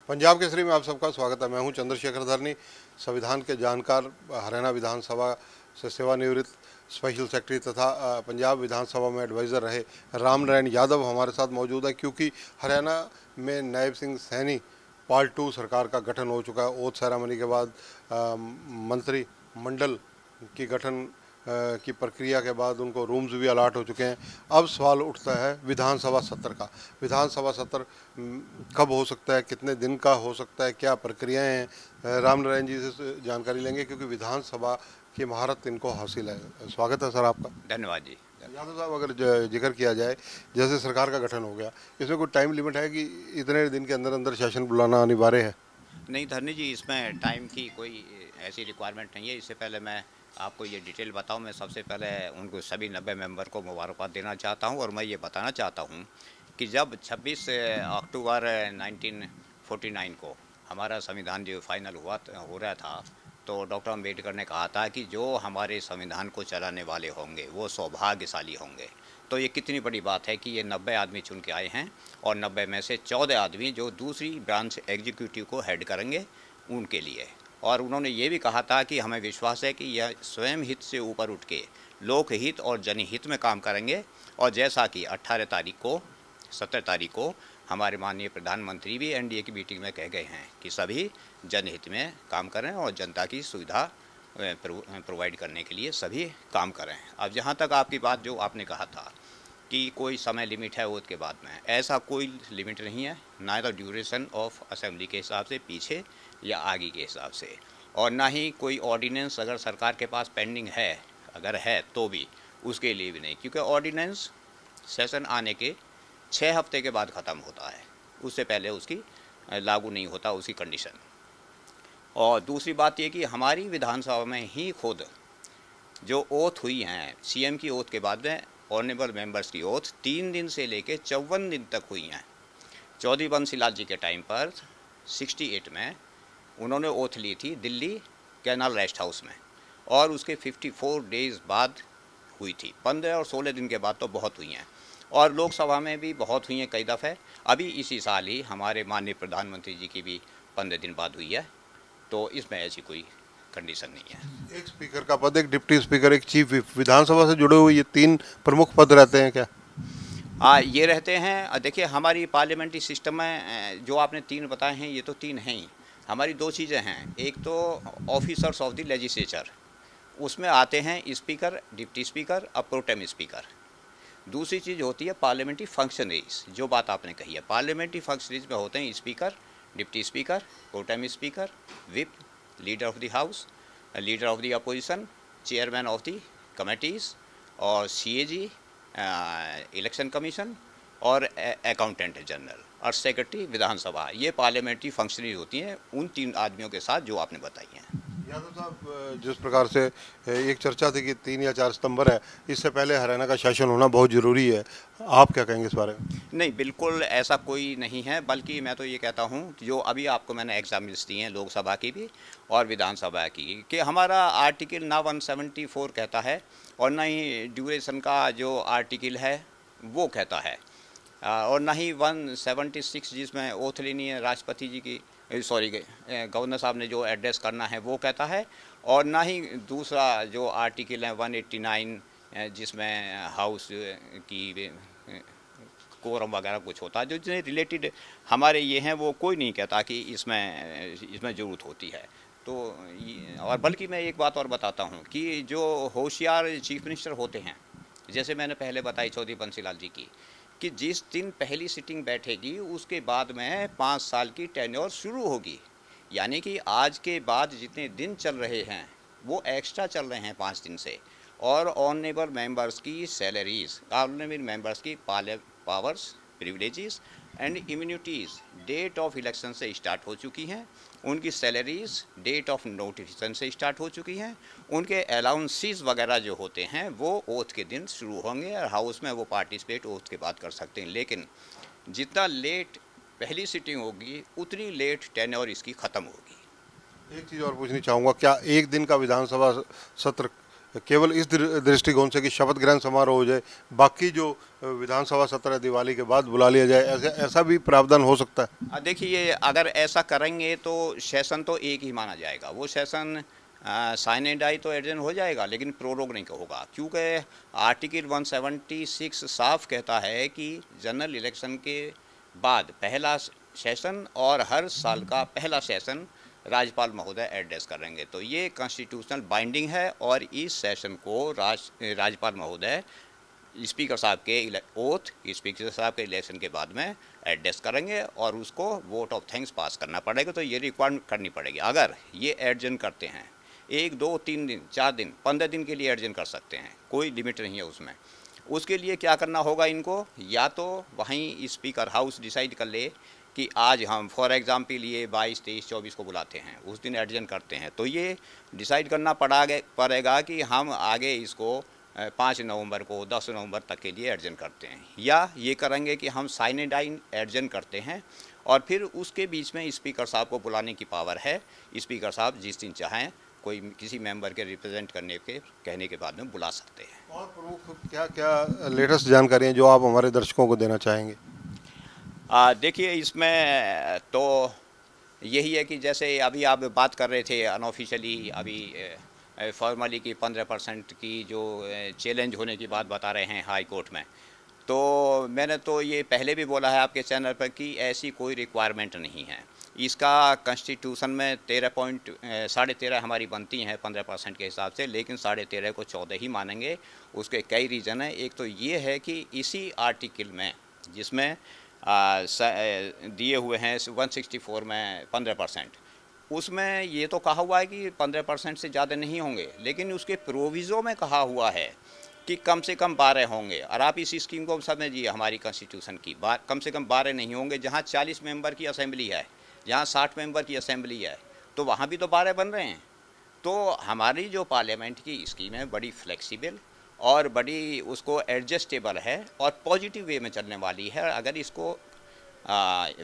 पंजाब केसरी में आप सबका स्वागत है। मैं हूं चंद्रशेखर धरनी, संविधान के जानकार, हरियाणा विधानसभा से सेवानिवृत्त स्पेशल सेक्रेटरी तथा पंजाब विधानसभा में एडवाइज़र रहे राम नारायण यादव हमारे साथ मौजूद है। क्योंकि हरियाणा में नायब सिंह सैनी पार्ट 2 सरकार का गठन हो चुका है। ओथ सेरेमनी के बाद मंत्रिमंडल की गठन की प्रक्रिया के बाद उनको रूम्स भी अलाट हो चुके हैं। अब सवाल उठता है विधानसभा सत्र का। विधानसभा सत्र कब हो सकता है, कितने दिन का हो सकता है, क्या प्रक्रियाएं हैं, राम नारायण जी से जानकारी लेंगे क्योंकि विधानसभा की महारत इनको हासिल है। स्वागत है सर आपका। धन्यवाद जी। यादव साहब, अगर जिक्र किया जाए, जैसे सरकार का गठन हो गया, इसमें कोई टाइम लिमिट है कि इतने दिन के अंदर अंदर सेशन बुलाना अनिवार्य है? नहीं धरनी जी, इसमें टाइम की कोई ऐसी रिक्वायरमेंट नहीं है। इससे पहले मैं आपको ये डिटेल बताऊं, मैं सबसे पहले उनको सभी 90 मेंबर को मुबारकबाद देना चाहता हूं और मैं ये बताना चाहता हूं कि जब 26 अक्टूबर 1949 को हमारा संविधान जो फाइनल हो रहा था, तो डॉक्टर अम्बेडकर ने कहा था कि जो हमारे संविधान को चलाने वाले होंगे वो सौभाग्यशाली होंगे। तो ये कितनी बड़ी बात है कि ये 90 आदमी चुन के आए हैं और 90 में से 14 आदमी जो दूसरी ब्रांच एग्जीक्यूटिव को हेड करेंगे उनके लिए। और उन्होंने ये भी कहा था कि हमें विश्वास है कि यह स्वयं हित से ऊपर उठ के लोकहित और जनहित में काम करेंगे। और जैसा कि 17 तारीख को हमारे माननीय प्रधानमंत्री भी एनडीए की मीटिंग में कह गए हैं कि सभी जनहित में काम करें और जनता की सुविधा प्रोवाइड करने के लिए सभी काम करें। अब जहाँ तक आपकी बात जो आपने कहा था कि कोई समय लिमिट है ओथ के बाद में, ऐसा कोई लिमिट नहीं है, ना तो ड्यूरेशन ऑफ असेंबली के हिसाब से पीछे या आगे के हिसाब से, और ना ही कोई ऑर्डिनेंस अगर सरकार के पास पेंडिंग है, अगर है तो भी उसके लिए भी नहीं, क्योंकि ऑर्डिनेंस सेशन आने के 6 हफ्ते के बाद ख़त्म होता है, उससे पहले उसकी लागू नहीं होता उसकी कंडीशन। और दूसरी बात ये कि हमारी विधानसभा में ही खुद जो ओथ हुई हैं, सीएम की ओथ के बाद में ऑनरेबल मेंबर्स की ओथ 3 दिन से लेके 54 दिन तक हुई हैं। चौधरी बंसीलाल जी के टाइम पर 68 में उन्होंने ओथ ली थी दिल्ली कैनाल रेस्ट हाउस में, और उसके 54 डेज़ बाद हुई थी। 15 और 16 दिन के बाद तो बहुत हुई हैं, और लोकसभा में भी बहुत हुई हैं कई दफ़े। अभी इसी साल ही हमारे माननीय प्रधानमंत्री जी की भी 15 दिन बाद हुई है, तो इसमें ऐसी कोई कंडीशन नहीं है। एक स्पीकर का पद, एक डिप्टी स्पीकर, एक चीफ विप, विधानसभा से जुड़े हुए ये 3 प्रमुख पद रहते हैं क्या? हाँ, ये रहते हैं। देखिए, हमारी पार्लियामेंट्री सिस्टम में जो आपने 3 बताए हैं, ये तो 3 हैं ही। हमारी 2 चीज़ें हैं, एक तो ऑफिसर्स ऑफ द लेजिस्लेचर, उसमें आते हैं स्पीकर, डिप्टी स्पीकर, अब प्रोटेम स्पीकर। दूसरी चीज़ होती है पार्लियामेंट्री फंक्शनरीज, जो बात आपने कही है। पार्लियामेंट्री फंक्शनरीज में होते हैं speaker, deputy speaker, pro tem speaker, whip, leader of the house, leader of the opposition, chairman of the committees, और सीएजी, इलेक्शन कमीशन, और अकाउंटेंट जनरल, और सेक्रेटरी विधानसभा। ये पार्लियामेंट्री फंक्शनरी होती हैं उन 3 आदमियों के साथ जो आपने बताई हैं। यादव साहब, जिस प्रकार से एक चर्चा थी कि 3 या 4 सितंबर है, इससे पहले हरियाणा का शासन होना बहुत ज़रूरी है, आप क्या कहेंगे इस बारे में? नहीं, बिल्कुल ऐसा कोई नहीं है, बल्कि मैं तो ये कहता हूँ जो अभी आपको मैंने एग्जाम्पल्स दिए हैं लोकसभा की भी और विधानसभा की, कि हमारा आर्टिकल ना 174 कहता है और ना ही ड्यूरेशन का जो आर्टिकल है वो कहता है, और ना ही 176 जिसमें ओथ लेनी है राष्ट्रपति जी की, सॉरी गवर्नर साहब ने जो एड्रेस करना है वो कहता है, और ना ही दूसरा जो आर्टिकल है 189 जिसमें हाउस की कोरम वगैरह कुछ होता है, जो जिससे रिलेटेड हमारे ये हैं, वो कोई नहीं कहता कि इसमें ज़रूरत होती है। तो और बल्कि मैं एक बात और बताता हूँ कि जो होशियार चीफ मिनिस्टर होते हैं, जैसे मैंने पहले बताई चौधरी बंसीलाल जी की, कि जिस दिन पहली सिटिंग बैठेगी उसके बाद में 5 साल की टेन्योर शुरू होगी। यानी कि आज के बाद जितने दिन चल रहे हैं वो एक्स्ट्रा चल रहे हैं 5 दिन से। और ऑनरेबल मेंबर्स की सैलरीज, ऑनरेबल मेंबर्स की powers, privileges and immunities date of election से स्टार्ट हो चुकी हैं। उनकी सैलरीज डेट ऑफ नोटिफिकेशन से स्टार्ट हो चुकी हैं। उनके अलाउंसेस वगैरह जो होते हैं वो ओथ के दिन शुरू होंगे, और हाउस में वो पार्टिसिपेट ओथ के बाद कर सकते हैं। लेकिन जितना लेट पहली सिटिंग होगी उतनी लेट टेन्योर इसकी ख़त्म होगी। एक चीज़ और पूछनी चाहूँगा, क्या एक दिन का विधानसभा सत्र केवल इस दृष्टिकोण से कि शपथ ग्रहण समारोह हो जाए, बाकी जो विधानसभा सत्र है दिवाली के बाद बुला लिया जाए, ऐसा भी प्रावधान हो सकता है? देखिए, अगर ऐसा करेंगे तो सेशन तो एक ही माना जाएगा। वो सेशन साइन एंड डाई तो एडजन हो जाएगा, लेकिन प्रोरोग नहीं होगा, क्योंकि आर्टिकल 176 साफ कहता है कि जनरल इलेक्शन के बाद पहला सेशन और हर साल का पहला सेशन राज्यपाल महोदय एड्रेस करेंगे। तो ये कॉन्स्टिट्यूशनल बाइंडिंग है और इस सेशन को राज्यपाल महोदय स्पीकर साहब के ओथ, स्पीकर साहब के इलेक्शन के बाद में एड्रेस करेंगे और उसको वोट ऑफ थैंक्स पास करना पड़ेगा। तो ये रिक्वायरमेंट करनी पड़ेगी। अगर ये एडजन करते हैं 1, 2, 3 दिन, 4 दिन, 15 दिन के लिए एडजन कर सकते हैं, कोई लिमिट नहीं है उसमें। उसके लिए क्या करना होगा इनको, या तो वहीं स्पीकर हाउस डिसाइड कर ले कि आज हम फॉर एग्जाम्पल ये 22, 23, 24 को बुलाते हैं, उस दिन एडजन करते हैं। तो ये डिसाइड करना पड़ेगा कि हम आगे इसको 5 नवंबर को 10 नवंबर तक के लिए एडजन करते हैं, या ये करेंगे कि हम साइन एंड डाई एडजन करते हैं और फिर उसके बीच में स्पीकर साहब को बुलाने की पावर है। स्पीकर साहब जिस दिन चाहें कोई किसी मेंबर के रिप्रेजेंट करने के कहने के बाद में बुला सकते हैं। और प्रमुख क्या क्या लेटेस्ट जानकारियाँ जो आप हमारे दर्शकों को देना चाहेंगे? देखिए, इसमें तो यही है कि जैसे अभी आप बात कर रहे थे अनऑफिशियली, अभी फॉर्मली की 15% की जो चैलेंज होने की बात बता रहे हैं हाई कोर्ट में। तो मैंने तो ये पहले भी बोला है आपके चैनल पर कि ऐसी कोई रिक्वायरमेंट नहीं है। इसका कॉन्स्टिट्यूशन में 13.13 हमारी बनती हैं 15% के हिसाब से, लेकिन 13.5 को 14 ही मानेंगे। उसके कई रीज़न हैं। एक तो ये है कि इसी आर्टिकल में जिसमें दिए हुए हैं 164 में 15%, उसमें ये तो कहा हुआ है कि 15% से ज़्यादा नहीं होंगे, लेकिन उसके प्रोविज़ो में कहा हुआ है कि कम से कम 12 होंगे। और आप इस स्कीम को समझिए, हमारी कॉन्स्टिट्यूशन की बात, कम से कम 12 नहीं होंगे। जहाँ 40 मेंबर की असेंबली है, जहाँ 60 मेंबर की असेंबली है, तो वहाँ भी तो 12 बन रहे हैं। तो हमारी जो पार्लियामेंट की स्कीम है बड़ी फ्लेक्सिबल और बड़ी उसको एडजस्टेबल है और पॉजिटिव वे में चलने वाली है। अगर इसको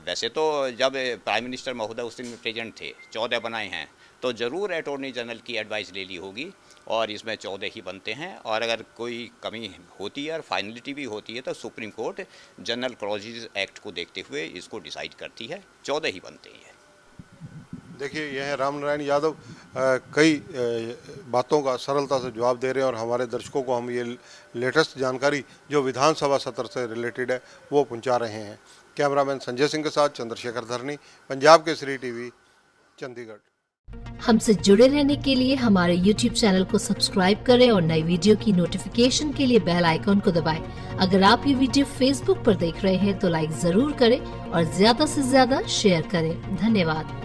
वैसे तो जब प्राइम मिनिस्टर महोदय उस दिन प्रेजेंट थे, 14 बनाए हैं, तो ज़रूर अटॉर्नी जनरल की एडवाइस ले ली होगी और इसमें 14 ही बनते हैं। और अगर कोई कमी होती है और फाइनलिटी भी होती है तो supreme court general clauses act को देखते हुए इसको डिसाइड करती है, 14 ही बनते हैं। देखिए, यह है राम नारायण यादव, कई बातों का सरलता से जवाब दे रहे हैं और हमारे दर्शकों को हम ये लेटेस्ट जानकारी जो विधानसभा सत्र से रिलेटेड है वो पहुंचा रहे हैं। कैमरामैन संजय सिंह के साथ चंद्रशेखर धरनी, पंजाब केसरी टीवी, चंडीगढ़। हमसे जुड़े रहने के लिए हमारे YouTube चैनल को सब्सक्राइब करें और नई वीडियो की नोटिफिकेशन के लिए बेल आइकॉन को दबाएं। अगर आप ये वीडियो Facebook पर देख रहे हैं तो लाइक जरूर करें और ज्यादा से ज्यादा शेयर करें। धन्यवाद।